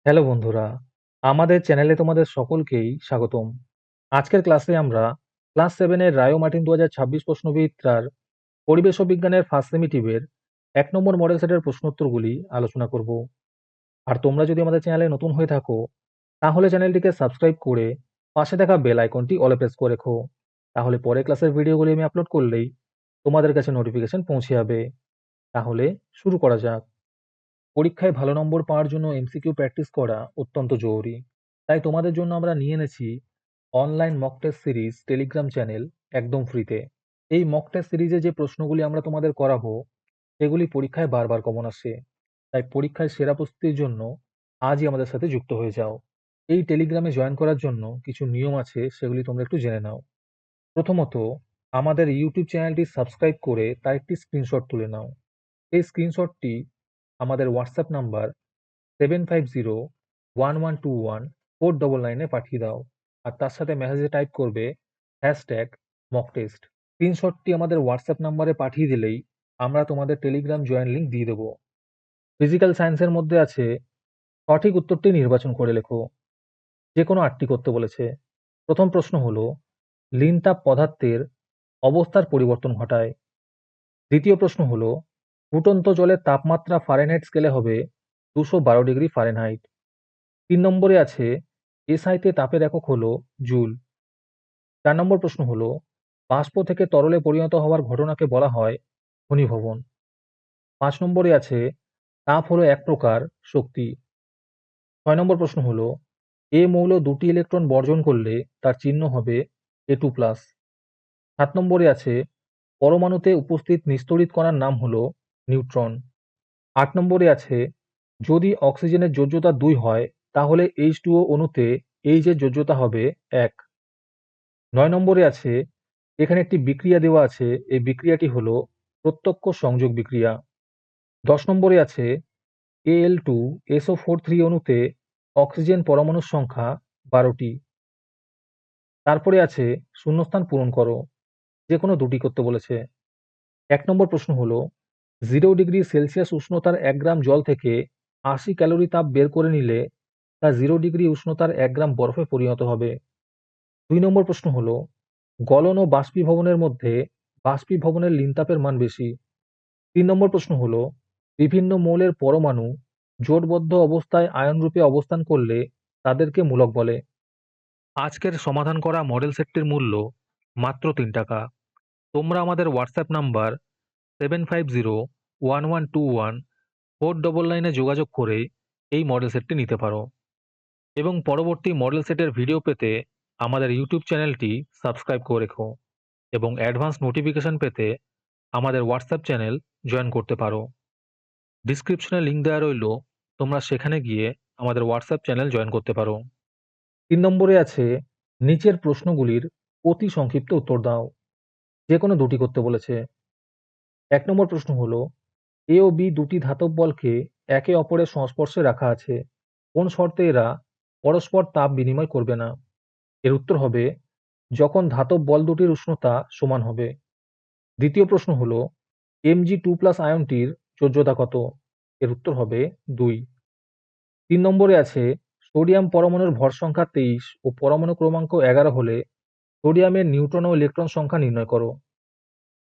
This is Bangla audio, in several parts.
হ্যালো বন্ধুরা, আমাদের চ্যানেলে তোমাদের সকলকেই স্বাগতম। আজকের ক্লাসে আমরা ক্লাস 7 এর রায়ো মার্টিন 2026 প্রশ্নবিদ্যার পরিবেশ ও বিজ্ঞানের ফার্স্ট সেমিটিভের 1 নম্বর মডেল সেটের প্রশ্নোত্তরগুলি আলোচনা করব। আর তোমরা যদি আমাদের চ্যানেলে নতুন হয়ে থাকো, তাহলে চ্যানেলটিকে সাবস্ক্রাইব করে পাশে থাকা বেল আইকনটি অলে প্রেস করে রেখো। তাহলে পরের ক্লাসের ভিডিওগুলি আমি আপলোড করলেই তোমাদের কাছে নোটিফিকেশন পৌঁছে যাবে। তাহলে শুরু করা যাক। পরীক্ষায় ভালো নম্বর পাওয়ার জন্য এমসিকিউ প্র্যাকটিস করা অত্যন্ত জরুরি। তাই তোমাদের জন্য আমরা নিয়ে এনেছি online mock test series Telegram channel একদম ফ্রিতে। এই মক টেস্ট সিরিজে যে প্রশ্নগুলি আমরা তোমাদের করাবো সেগুলি পরীক্ষায় বারবার কমন আসে। তাই পরীক্ষায় সেরা প্রস্তুতির জন্য আজই আমাদের সাথে যুক্ত হয়ে যাও। এই টেলিগ্রামে জয়েন করার জন্য কিছু নিয়ম আছে, সেগুলি তোমরা একটু জেনে নাও। প্রথমত, আমাদের ইউটিউব চ্যানেলটি সাবস্ক্রাইব করে তার একটি স্ক্রিনশট তুলে নাও। এই স্ক্রিনশটটি আমাদের হোয়াটসঅ্যাপ নাম্বার 7501121499 পাঠিয়ে দাও। আর তার সাথে মেসেজে টাইপ করবে #মকটেস্ট। স্ক্রিনশটটি আমাদের হোয়াটসঅ্যাপ নাম্বারে পাঠিয়ে দিলেই আমরা তোমাদের টেলিগ্রাম জয়েন লিঙ্ক দিয়ে দেবো। ফিজিক্যাল সায়েন্সের মধ্যে আছে সঠিক উত্তরটি নির্বাচন করে লেখো। যে কোনো 8টি করতে বলেছে। প্রথম প্রশ্ন হলো, লিন তাপ পদার্থের অবস্থার পরিবর্তন ঘটায়। দ্বিতীয় প্রশ্ন হলো, ফুটন্ত জলের তাপমাত্রা ফারেনহাইট স্কেলে হবে 212 ডিগ্রি ফারেনহাইট। 3 নম্বরে আছে এসআইতে তাপের একক হলো জুল। 4 নম্বর প্রশ্ন হলো, বাষ্প থেকে তরলে পরিণত হওয়ার ঘটনাকে বলা হয় ঘনীভবন। 5 নম্বরে আছে তাপ হলো এক প্রকার শক্তি। 6 নম্বর প্রশ্ন হলো, এ মৌল দুটি ইলেকট্রন বর্জন করলে তার চিহ্ন হবে A2+। 7 নম্বরে আছে পরমাণুতে উপস্থিত নিস্তড়িত কণার নাম হলো নিউট্রন। 8 নম্বরে আছে যদি অক্সিজেনের যোজ্যতা 2 হয় তাহলে H2O অণুতে H এর যোজ্যতা হবে 1। 9 নম্বরে আছে এখানে একটি বিক্রিয়া দেওয়া আছে, এই বিক্রিয়াটি হলো প্রত্যক্ষ সংযোগ বিক্রিয়া। 10 নম্বরে আছে Al2SO43 অণুতে অক্সিজেন পরমাণুর সংখ্যা 12টি। তারপরে আছে শূন্যস্থান পূরণ করো, যে কোনো দুটি করতে বলেছে। 1 নম্বর প্রশ্ন হলো, 0 ডিগ্রি সেলসিয়াস উষ্ণতার 1 গ্রাম জল থেকে 80 ক্যালোরি তাপ বের করে নিলে তা 0 ডিগ্রি উষ্ণতার 1 গ্রাম বরফে পরিণত হবে। 2 নম্বর প্রশ্ন হলো, গলন ও বাষ্পীভবনের মধ্যে বাষ্পীভবনের লিনতাপের মান বেশি। 3 নম্বর প্রশ্ন হলো, বিভিন্ন মৌলের পরমাণু জোটবদ্ধ অবস্থায় আয়ন রূপে অবস্থান করলে তাদেরকে মূলক বলে। আজকের সমাধান করা মডেল সেটটির মূল্য মাত্র 3 টাকা। তোমরা আমাদের হোয়াটসঅ্যাপ নাম্বার 7501121499 যোগাযোগ করে এই মডেল সেটটি নিতে পারো এবং পরবর্তী মডেল সেটের ভিডিও পেতে আমাদের ইউটিউব চ্যানেলটি সাবস্ক্রাইব করে রেখো এবং অ্যাডভান্স নোটিফিকেশন পেতে আমাদের হোয়াটসঅ্যাপ চ্যানেল জয়েন করতে পারো। ডিসক্রিপশনে লিঙ্ক দেওয়া রইল, তোমরা সেখানে গিয়ে আমাদের হোয়াটসঅ্যাপ চ্যানেল জয়েন করতে পারো। 3 নম্বরে আছে নিচের প্রশ্নগুলির অতি সংক্ষিপ্ত উত্তর দাও। যে কোনো দুটি করতে বলেছে। 1 নম্বর প্রশ্ন হলো, এ ও বি দুটি ধাতব বলকে একে অপরের সংস্পর্শে রাখা আছে, কোন শর্তে এরা পরস্পর তাপ বিনিময় করবে না? এর উত্তর হবে যখন ধাতব বল দুটির উষ্ণতা সমান হবে। দ্বিতীয় প্রশ্ন হলো, Mg2+ আয়নটির যোজ্যতা কত? এর উত্তর হবে 2। 3 নম্বরে আছে সোডিয়াম পরমাণুর ভর সংখ্যা 23 ও পরমাণু ক্রমাঙ্ক 11 হলে সোডিয়ামের নিউট্রন ও ইলেকট্রন সংখ্যা নির্ণয় করো।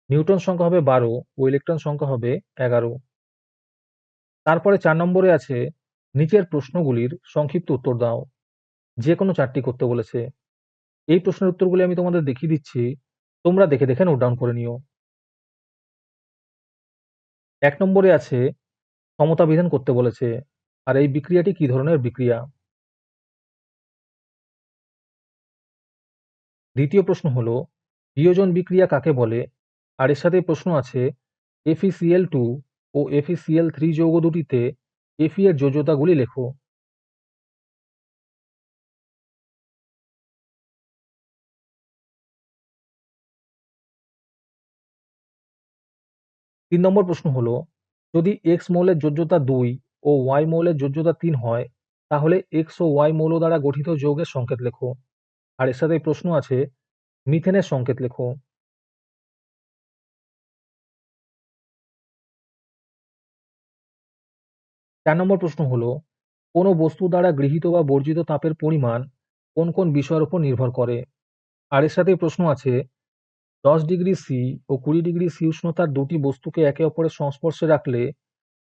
নিউট্রন সংখ্যা হবে 12 ও ইলেকট্রন সংখ্যা হবে 11। তারপরে 4 নম্বরে আছে নিচের প্রশ্নগুলির সংক্ষিপ্ত উত্তর দাও। যে কোনো 4টি করতে বলেছে। এই প্রশ্নের উত্তরগুলি আমি তোমাদের দেখিয়ে দিচ্ছি, তোমরা দেখে দেখে নোট ডাউন করে নিও। 1 নম্বরে আছে সমতা বিধান করতে বলেছে, আর এই বিক্রিয়াটি কি ধরনের বিক্রিয়া? দ্বিতীয় প্রশ্ন হলো, বিয়োজন বিক্রিয়া কাকে বলে? আর এর সাথে প্রশ্ন আছে FeCl2 ও FeCl3 যৌগ দুটিতে Fe এর যোজ্যতাগুলি লেখো। 3 নম্বর প্রশ্ন হলো, যদি X মৌলের যোজ্যতা 2 ও Y মৌলের যোজ্যতা 3 হয় তাহলে X ও Y মৌল দ্বারা গঠিত যৌগের সংকেত লেখো। আর এর সাথে প্রশ্ন আছে মিথেনের সংকেত লেখো। 4 নম্বর প্রশ্ন হলো, কোনো বস্তু দ্বারা গৃহীত বা বর্জিত তাপের পরিমাণ কোন কোন বিষয়ের উপর নির্ভর করে? আর এর সাথেই প্রশ্ন আছে, 10°C ও 20°C উষ্ণতার দুটি বস্তুকে একে অপরের সংস্পর্শে রাখলে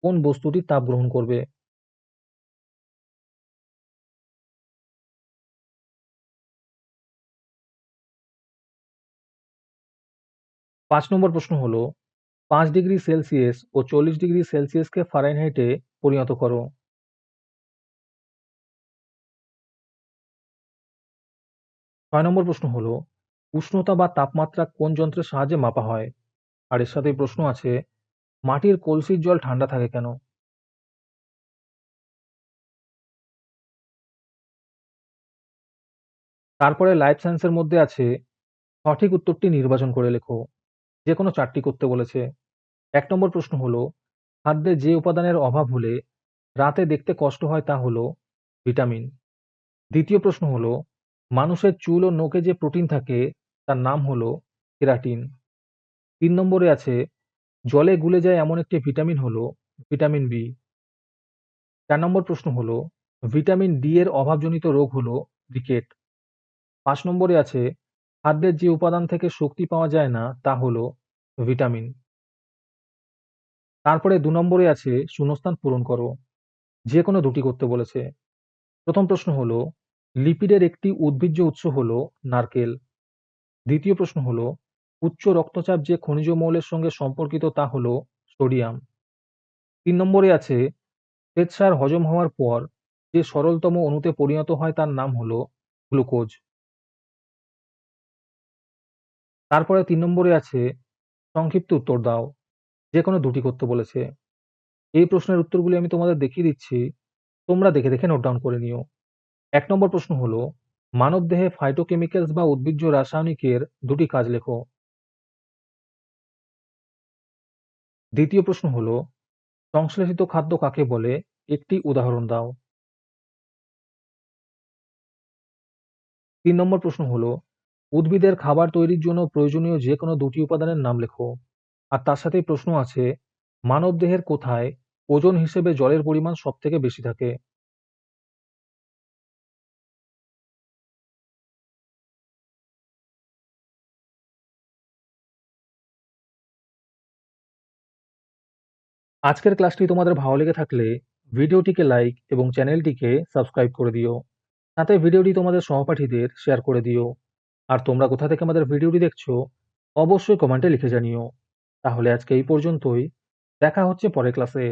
কোন বস্তুটি তাপ গ্রহণ করবে? 5 নম্বর প্রশ্ন হলো, 5°C ও 40°C কে ফারেনহাইটে পরিণত করো। 6 নম্বর প্রশ্ন হলো, উষ্ণতা বা তাপমাত্রা কোন যন্ত্রের সাহায্যে মাপা হয়? আর এর সাথেই প্রশ্ন আছে, মাটির কলসির জল ঠান্ডা থাকে কেন? তারপরে লাইফ সায়েন্সের মধ্যে আছে, সঠিক উত্তরটি নির্বাচন করে লেখো। যে কোনো 4টি করতে বলেছে। 1 নম্বর প্রশ্ন হলো, খাদ্যে যে উপাদানের অভাব হলে রাতে দেখতে কষ্ট হয় তা হলো ভিটামিন। দ্বিতীয় প্রশ্ন হলো, মানুষের চুল ও নখে যে প্রোটিন থাকে তার নাম হলো কেরাটিন। 3 নম্বরে আছে, জলে গুলে যায় এমন একটি ভিটামিন হলো ভিটামিন বি। 4 নম্বর প্রশ্ন হলো, ভিটামিন ডি এর অভাবজনিত রোগ হলো রিকেট। 5 নম্বরে আছে, খাদ্যের যে উপাদান থেকে শক্তি পাওয়া যায় না তা হলো ভিটামিন। তারপরে 2 নম্বরে আছে, শূন্যস্থান পূরণ করো। যে কোনো দুটি করতে বলেছে। প্রথম প্রশ্ন হলো, লিপিডের একটি উদ্ভিজ্জ উৎস হলো নারকেল। দ্বিতীয় প্রশ্ন হলো, উচ্চ রক্তচাপ যে খনিজ মৌলের সঙ্গে সম্পর্কিত তা হলো সোডিয়াম। 3 নম্বরে আছে, শ্বেতসার হজম হওয়ার পর যে সরলতম অণুতে পরিণত হয় তার নাম হলো গ্লুকোজ। তারপরে 3 নম্বরে আছে, সংক্ষিপ্ত উত্তর দাও। যে কোনো দুটি করতে বলেছে। এই প্রশ্নের উত্তরগুলি আমি তোমাদের দেখিয়ে দিচ্ছি, তোমরা দেখে দেখে নোট ডাউন করে নিও। 1 নম্বর প্রশ্ন হলো, মানবদেহে ফাইটোকেমিক্যালস বা উদ্ভিজ্জ রাসায়নিকের দুটি কাজ লেখো। দ্বিতীয় প্রশ্ন হলো, সংশ্লেষিত খাদ্য কাকে বলে, একটি উদাহরণ দাও। 3 নম্বর প্রশ্ন হলো, উদ্ভিদের খাবার তৈরির জন্য প্রয়োজনীয় যে কোনো দুটি উপাদানের নাম লেখো। আর তার সাথেই প্রশ্ন আছে, মানবদেহের কোথায় ওজন হিসেবে জলের পরিমাণ সবথেকে বেশি থাকে? আজকের ক্লাসটি তোমাদের ভালো লেগে থাকলে ভিডিওটিকে লাইক এবং চ্যানেলটিকে সাবস্ক্রাইব করে দিও। সাথে ভিডিওটি তোমাদের সহপাঠীদের শেয়ার করে দিও। আর তোমরা কোথা থেকে আমাদের ভিডিওটি দেখছো অবশ্যই কমেন্টে লিখে জানিও। তাহলে আজকে এই পর্যন্তই। দেখা হচ্ছে পরের ক্লাসে।